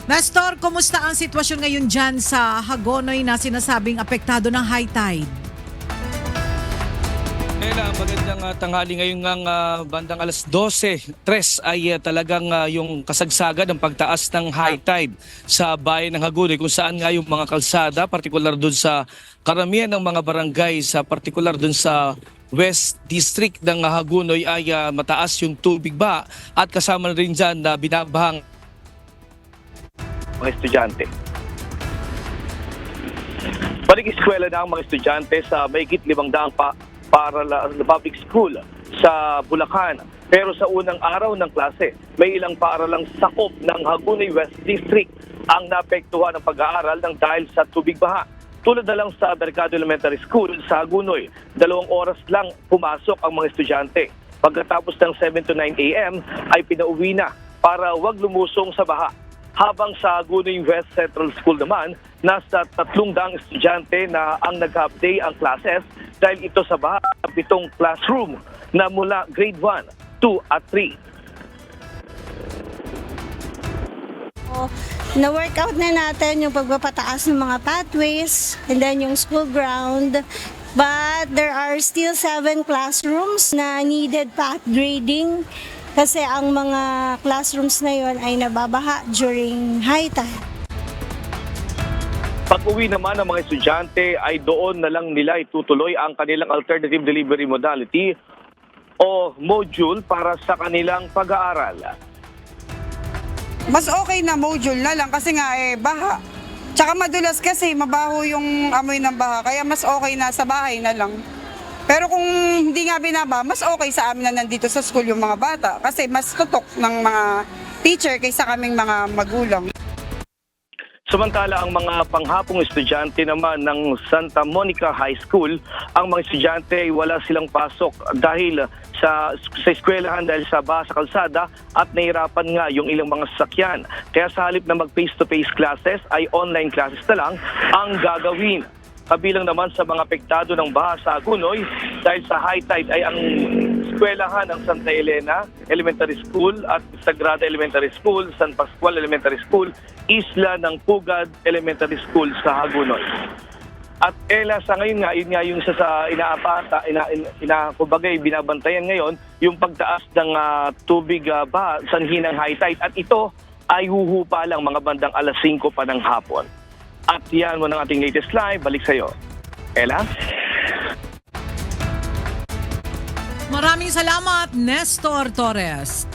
Nestor, kumusta ang sitwasyon ngayon dyan sa Hagonoy na sinasabing apektado ng high tide? Magandang tanghali ngayong bandang alas 12:03 ay talagang yung kasagsagan ng pagtaas ng high tide sa bayan ng Hagonoy, kung saan nga yung mga kalsada, partikular doon sa karamihan ng mga barangay, sa partikular doon sa West District ng Hagonoy ay mataas yung tubig ba, at kasama na rin dyan na binabahang mga estudyante. Balik-eskwela na ang mga estudyante sa mahigit 500 para public school sa Bulacan. Pero sa unang araw ng klase, may ilang paaralang sakop ng Hagonoy West District ang naapektuhan ng pag-aaral ng dahil sa tubig baha. Tulad na lang sa Mercado Elementary School sa Hagonoy, 2 oras lang pumasok ang mga estudyante. Pagkatapos ng 7 to 9 a.m. ay pinauwi na para wag lumusong sa baha. Habang sa Hagonoy West Central School naman, nasa 300 estudyante na ang nag-half-day ang classes dahil ito sa baha ng 7 classroom na mula grade 1, 2 at 3. Na-workout na natin yung pagpapataas ng mga pathways and then yung school ground. But there are still 7 classrooms na needed path grading kasi ang mga classrooms na yon ay nababaha during high tide. Pag-uwi naman ng mga estudyante ay doon na lang nila itutuloy ang kanilang alternative delivery modality o module para sa kanilang pag-aaral. Mas okay na module na lang kasi nga baha. Tsaka madulas kasi mabaho yung amoy ng baha, kaya mas okay na sa bahay na lang. Pero kung hindi nga binaba, mas okay sa amin na nandito sa school yung mga bata kasi mas tutok ng mga teacher kaysa kaming mga magulang. Samantala, ang mga panghapong estudyante naman ng Santa Monica High School, ang mga estudyante ay wala silang pasok dahil sa eskwelahan dahil sa baha sa kalsada at nahirapan nga yung ilang mga sasakyan. Kaya sa halip na mag-face-to-face classes ay online classes na lang ang gagawin. Kabilang naman sa mga apektado ng baha sa Hagonoy dahil sa high tide ay ang eskwelahan ng Santa Elena Elementary School at Sagrada Elementary School, San Pascual Elementary School, Isla ng Pugad Elementary School sa Hagonoy. At sa ngayon nga, yun nga yung sa inaapata, kumbaga binabantayan ngayon, yung pagtaas ng tubig baha, sanhi ng high tide. At ito ay huhupa lang mga bandang alas 5 pa ng hapon. At yan mo ng ating latest live. Balik sa'yo. Ella? Maraming salamat, Nestor Torres.